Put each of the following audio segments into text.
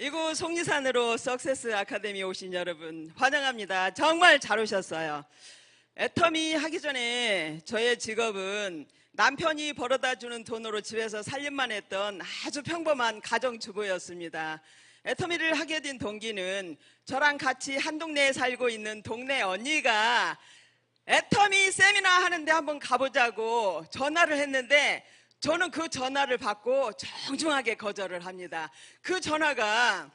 이곳 속리산으로 석세스 아카데미 오신 여러분 환영합니다. 정말 잘 오셨어요. 애터미 하기 전에 저의 직업은 남편이 벌어다 주는 돈으로 집에서 살림만 했던 아주 평범한 가정주부였습니다. 애터미를 하게 된 동기는 저랑 같이 한 동네에 살고 있는 동네 언니가 애터미 세미나 하는데 한번 가보자고 전화를 했는데 저는 그 전화를 받고 정중하게 거절을 합니다. 그 전화가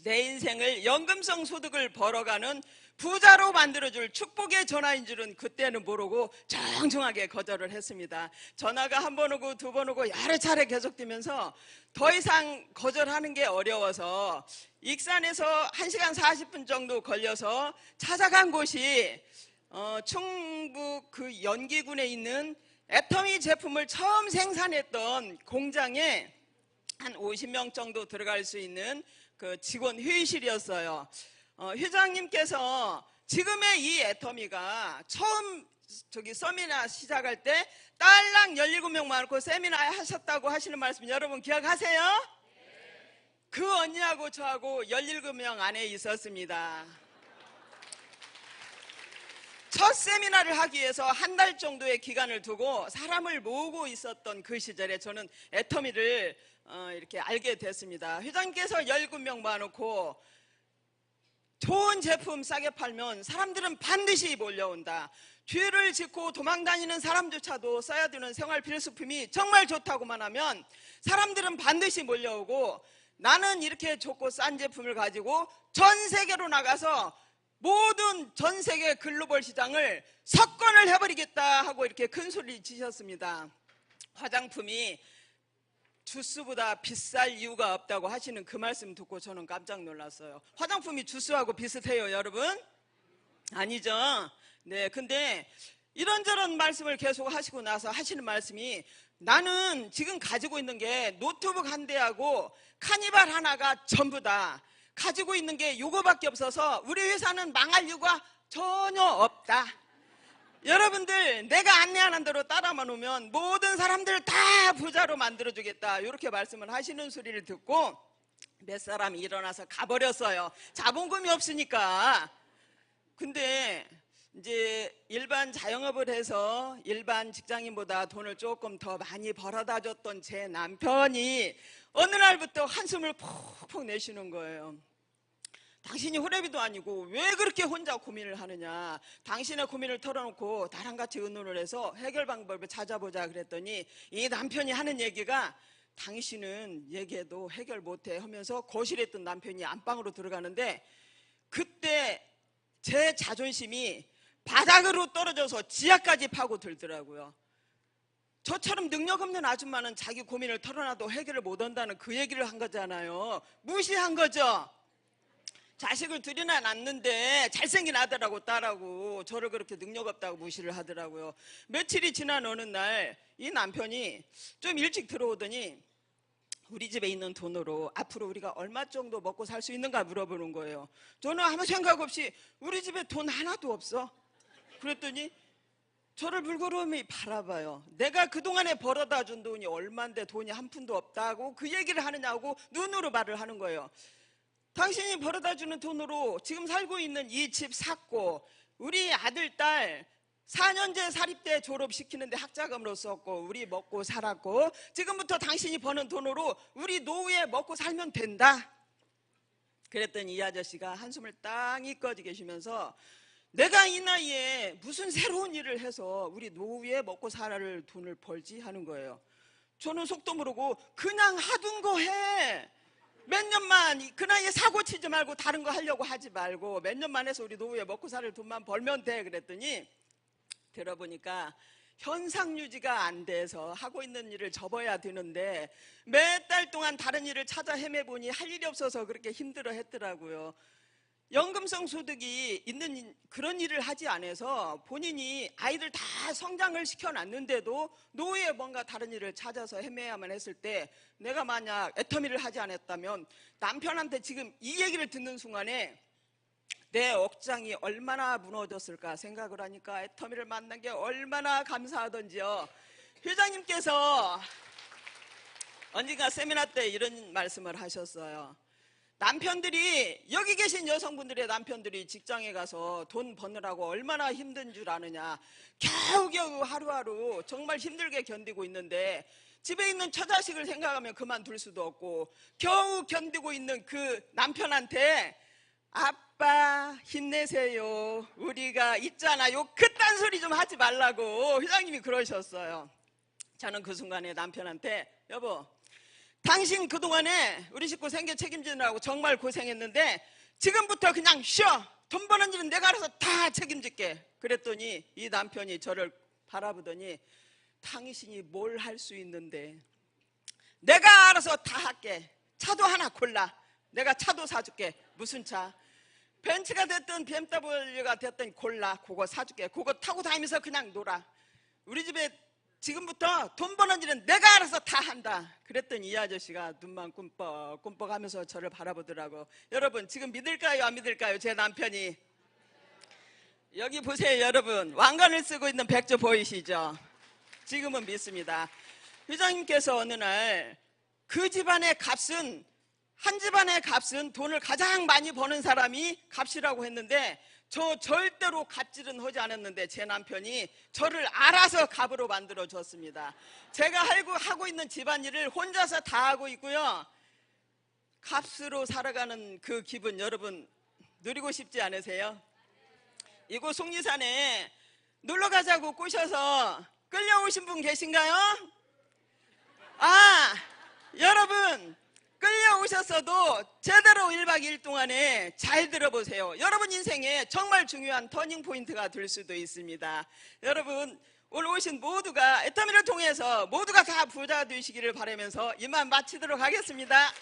내 인생을 연금성 소득을 벌어가는 부자로 만들어줄 축복의 전화인 줄은 그때는 모르고 정중하게 거절을 했습니다. 전화가 한 번 오고 두 번 오고 여러 차례 계속되면서 더 이상 거절하는 게 어려워서 익산에서 1시간 40분 정도 걸려서 찾아간 곳이 충북 그 연기군에 있는 애터미 제품을 처음 생산했던 공장에 한 50명 정도 들어갈 수 있는 그 직원 회의실이었어요. 회장님께서 지금의 이 애터미가 처음 세미나 시작할 때 딸랑 17명 많고 세미나 하셨다고 하시는 말씀 여러분 기억하세요? 그 언니하고 저하고 17명 안에 있었습니다. 첫 세미나를 하기 위해서 한 달 정도의 기간을 두고 사람을 모으고 있었던 그 시절에 저는 애터미를 이렇게 알게 됐습니다. 회장님께서 17명 모아놓고 좋은 제품 싸게 팔면 사람들은 반드시 몰려온다. 죄를 짓고 도망다니는 사람조차도 써야 되는 생활 필수품이 정말 좋다고만 하면 사람들은 반드시 몰려오고 나는 이렇게 좋고 싼 제품을 가지고 전 세계로 나가서 모든 전 세계 글로벌 시장을 석권을 해버리겠다 하고 이렇게 큰 소리 치셨습니다. 화장품이 주스보다 비쌀 이유가 없다고 하시는 그 말씀 듣고 저는 깜짝 놀랐어요. 화장품이 주스하고 비슷해요, 여러분? 아니죠? 네, 근데 이런저런 말씀을 계속 하시고 나서 하시는 말씀이 나는 지금 가지고 있는 게 노트북 한 대하고 카니발 하나가 전부다. 가지고 있는 게 요거밖에 없어서 우리 회사는 망할 이유가 전혀 없다. 여러분들 내가 안내하는 대로 따라만 오면 모든 사람들 다 부자로 만들어주겠다 이렇게 말씀을 하시는 소리를 듣고 몇 사람이 일어나서 가버렸어요. 자본금이 없으니까. 근데 이제 일반 자영업을 해서 일반 직장인보다 돈을 조금 더 많이 벌어다 줬던 제 남편이 어느 날부터 한숨을 푹푹 내쉬는 거예요. 당신이 호래비도 아니고 왜 그렇게 혼자 고민을 하느냐. 당신의 고민을 털어놓고 나랑 같이 의논을 해서 해결 방법을 찾아보자 그랬더니 이 남편이 하는 얘기가 당신은 얘기해도 해결 못해 하면서 거실에 있던 남편이 안방으로 들어가는데 그때 제 자존심이 바닥으로 떨어져서 지하까지 파고들더라고요. 저처럼 능력 없는 아줌마는 자기 고민을 털어놔도 해결을 못한다는 그 얘기를 한 거잖아요. 무시한 거죠. 자식을 들이나 낳는데 잘생긴 아들하고 딸하고 저를 그렇게 능력 없다고 무시를 하더라고요. 며칠이 지난 어느 날 이 남편이 좀 일찍 들어오더니 우리 집에 있는 돈으로 앞으로 우리가 얼마 정도 먹고 살 수 있는가 물어보는 거예요. 저는 아무 생각 없이 우리 집에 돈 하나도 없어. 그랬더니 저를 물끄러미 바라봐요. 내가 그동안에 벌어다 준 돈이 얼만데 돈이 한 푼도 없다고 그 얘기를 하느냐고 눈으로 말을 하는 거예요. 당신이 벌어다 주는 돈으로 지금 살고 있는 이 집 샀고 우리 아들 딸 4년제 사립대 졸업시키는데 학자금으로 썼고 우리 먹고 살았고 지금부터 당신이 버는 돈으로 우리 노후에 먹고 살면 된다. 그랬더니 이 아저씨가 한숨을 땅이 꺼지 계시면서 내가 이 나이에 무슨 새로운 일을 해서 우리 노후에 먹고 살아를 돈을 벌지 하는 거예요. 저는 속도 모르고 그냥 하던 거 해. 몇 년만 그 나이에 사고 치지 말고 다른 거 하려고 하지 말고 몇 년만 해서 우리 노후에 먹고 살 돈만 벌면 돼 그랬더니 들어보니까 현상 유지가 안 돼서 하고 있는 일을 접어야 되는데 몇 달 동안 다른 일을 찾아 헤매보니 할 일이 없어서 그렇게 힘들어 했더라고요. 연금성 소득이 있는 그런 일을 하지 않아서 본인이 아이들 다 성장을 시켜놨는데도 노후에 뭔가 다른 일을 찾아서 헤매야만 했을 때 내가 만약 애터미를 하지 않았다면 남편한테 지금 이 얘기를 듣는 순간에 내 억장이 얼마나 무너졌을까 생각을 하니까 애터미를 만난 게 얼마나 감사하던지요. 회장님께서 언젠가 세미나 때 이런 말씀을 하셨어요. 남편들이, 여기 계신 여성분들의 남편들이 직장에 가서 돈 버느라고 얼마나 힘든 줄 아느냐. 겨우겨우 하루하루 정말 힘들게 견디고 있는데 집에 있는 처자식을 생각하면 그만둘 수도 없고 겨우 견디고 있는 그 남편한테 아빠 힘내세요, 우리가 있잖아요, 그딴 소리 좀 하지 말라고 회장님이 그러셨어요. 저는 그 순간에 남편한테, 여보, 당신 그동안에 우리 식구 생계 책임지느라고 정말 고생했는데 지금부터 그냥 쉬어. 돈 버는 일은 내가 알아서 다 책임질게. 그랬더니 이 남편이 저를 바라보더니, 당신이 뭘 할 수 있는데, 내가 알아서 다 할게. 차도 하나 골라. 내가 차도 사줄게. 무슨 차? 벤츠가 됐든 BMW가 됐든 골라. 그거 사줄게. 그거 타고 다니면서 그냥 놀아. 우리 집에 지금부터 돈 버는 일은 내가 알아서 다 한다. 그랬더니 이 아저씨가 눈만 꿈뻑꿈뻑 하면서 저를 바라보더라고. 여러분, 지금 믿을까요, 안 믿을까요? 제 남편이. 여기 보세요, 여러분. 왕관을 쓰고 있는 백조 보이시죠? 지금은 믿습니다. 회장님께서 어느 날 그 집안의 값은, 한 집안의 값은 돈을 가장 많이 버는 사람이 값이라고 했는데, 저 절대로 갑질은 하지 않았는데 제 남편이 저를 알아서 갑으로 만들어 줬습니다. 제가 하고 있는 집안일을 혼자서 다 하고 있고요. 값으로 살아가는 그 기분 여러분 누리고 싶지 않으세요? 이곳 속리산에 놀러 가자고 꼬셔서 끌려오신 분 계신가요? 아, 여러분, 끌려오셨어도 제대로 1박 2일 동안에 잘 들어보세요. 여러분 인생에 정말 중요한 터닝포인트가 될 수도 있습니다. 여러분, 오늘 오신 모두가 애터미를 통해서 모두가 다 부자 되시기를 바라면서 이만 마치도록 하겠습니다.